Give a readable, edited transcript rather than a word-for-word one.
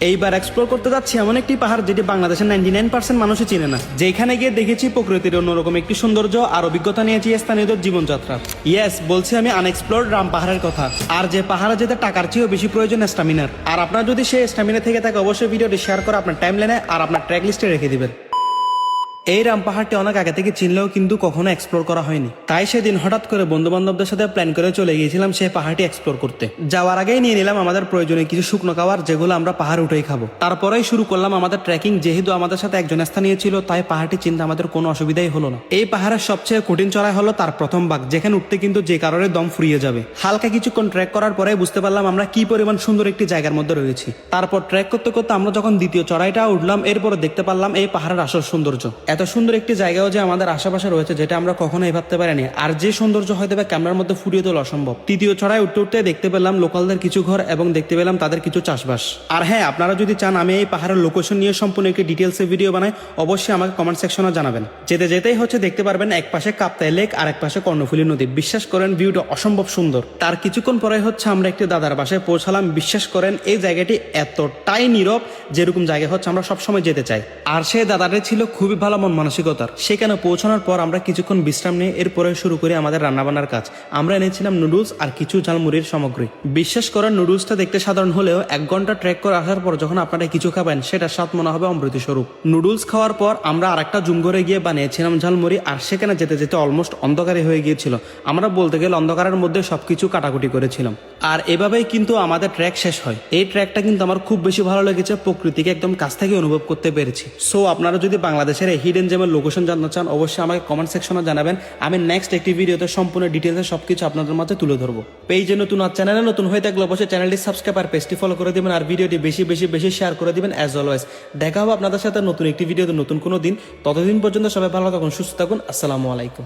এইবার এক্সপ্লোর করতে যাচ্ছি এমন একটি পাহাড় যেটি বাংলাদেশের 99% মানুষই চিনে না, যেখানে গিয়ে দেখেছি প্রকৃতির অন্যরকম একটি সৌন্দর্য আর অভিজ্ঞতা নিয়েছি স্থানীয়দের জীবনযাত্রা। ইয়েস, বলছি আমি আনএক্সপ্লোর্ড রাম পাহাড়ের কথা। আর যে পাহাড়ে যেতে টাকার চেয়েও বেশি প্রয়োজন স্ট্যামিনার। আর আপনার যদি সেই স্ট্যামিনা থেকে থাকে অবশ্যই ভিডিওটি শেয়ার করে আপনার টাইমলাইনে আর আপনার ট্র্যাক লিস্টে রেখে দিবেন। এই রাম পাহাড়টি অনেক আগে থেকে চিনলেও কিন্তু কখনো এক্সপ্লোর করা হয়নি, তাই সেদিন হঠাৎ করে বন্ধু বান্ধবদের সাথে প্ল্যান করে চলে গিয়েছিলাম সেই পাহাড়টি এক্সপ্লোর করতে। যাওয়ার আগেই নিয়ে নিলাম আমাদের প্রয়োজনীয় কিছু শুকনো খাবার, যেগুলো আমরা পাহাড় উঠেই খাবো। তারপরেই শুরু করলাম আমাদের ট্রেকিং। যেহেতু আমাদের সাথে একজন স্থানীয় ছিল, তাই পাহাড়টি চিনতে আমাদের কোনো অসুবিধাই হলো না। এই পাহাড়ের সবচেয়ে কঠিন চড়াই হলো তার প্রথম ভাগ, যেখানে উঠতে কিন্তু যে কারণে দম ফুরিয়ে যাবে। হালকা কিছুক্ষণ ট্রেক করার পরে বুঝতে পারলাম আমরা কি পরিমাণ সুন্দর একটি জায়গার মধ্যে রয়েছি। তারপর ট্রেক করতে করতে আমরা যখন দ্বিতীয় চড়াইটা উঠলাম, এরপরে দেখতে পারলাম এই পাহাড়ের আসল সৌন্দর্য। এত সুন্দর একটি জায়গাও যে আমাদের আশেপাশে রয়েছে, যেটা আমরা কখনোই ভাবতে পারিনি। আর যে সৌন্দর্য হয়তো বা ক্যামেরার মধ্যে ফুটিয়ে তোলা অসম্ভব। তৃতীয় চড়াই উঠতে উঠতে দেখতে পেলাম লোকালদের কিছু ঘর এবং দেখতে পেলাম তাদের কিছু চাষবাস। আর হ্যাঁ, আপনারা যদি চান আমি এই পাহাড়ের লোকেশন নিয়ে সম্পূর্ণ একটি ডিটেলসে ভিডিও বানাই, অবশ্যই আমাকে কমেন্ট সেকশনে জানাবেন। যেতে যেতেই দেখতে পারবেন এক পাশে কাপ্তাই লেক আর এক পাশে কর্ণফুলী নদী। বিশ্বাস করেন ভিউটা অসম্ভব সুন্দর। তার কিছুক্ষণ পরে আমরা একটি দাদার বাসায় পৌঁছালাম। বিশ্বাস করেন এই জায়গাটি এতটাই নীরব, যেরকম জায়গা আমরা সবসময় যেতে চাই। আর সেই দাদাটি ছিল খুবই ভালো মন মানসিকতার। সেখানে পৌঁছানোর পর আমরা কিছুক্ষণ বিশ্রাম নিয়ে এরপরে শুরু করি আমাদের রান্নাবান্নার কাজ। আমরা এনেছিলাম নুডলস আর কিছু ঝালমুড়ির সামগ্রী। বিশ্বাস করেন নুডলসটা দেখতে সাধারণ হলেও 1 ঘন্টা ট্রেক করে আসার পর যখন আপনারা কিছু খাবেন, সেটা স্বাদ মনে হবে অমৃত স্বরূপ। নুডলস খাওয়ার পর আমরা আরেকটা জুম ঘরে গিয়ে বানিয়েছিলাম ঝালমুড়ি। আর সেখানে যেতে যেতে অলমোস্ট অন্ধকারে হয়ে গিয়েছিল। আমরা বলতে গেলে অন্ধকারের মধ্যে সবকিছু কাটাকুটি করেছিলাম। আর এভাবেই কিন্তু আমাদের ট্রেক শেষ হয়। এই ট্রেকটা কিন্তু আমার খুব বেশি ভালো লেগেছে, প্রকৃতিকে একদম কাছ থেকে অনুভব করতে পেরেছি। সো আপনারা যদি বাংলাদেশের এই হিডেন জেমের লোকেশন জানতে চান, অবশ্যই আমাকে কমেন্ট সেকশনে জানাবেন। আমি নেক্সট একটি ভিডিওতে সম্পূর্ণ ডিটেলসে সবকিছু আপনাদের মাঝে তুলে ধরবো। পেজে নতুন আর চ্যানেলে নতুন হয়ে থাকলে অবশ্যই চ্যানেলটি সাবস্ক্রাইব আর পেজটি ফলো করে দিবেন। আর ভিডিওটি বেশি বেশি বেশি শেয়ার করে দিবেন। অ্যাজ অলওয়েজ দেখা হবে আপনাদের সাথে নতুন একটি ভিডিওতে নতুন কোনো দিন। ততদিন পর্যন্ত সবাই ভালো থাকুন, সুস্থ থাকুন। আসসালামু আলাইকুম।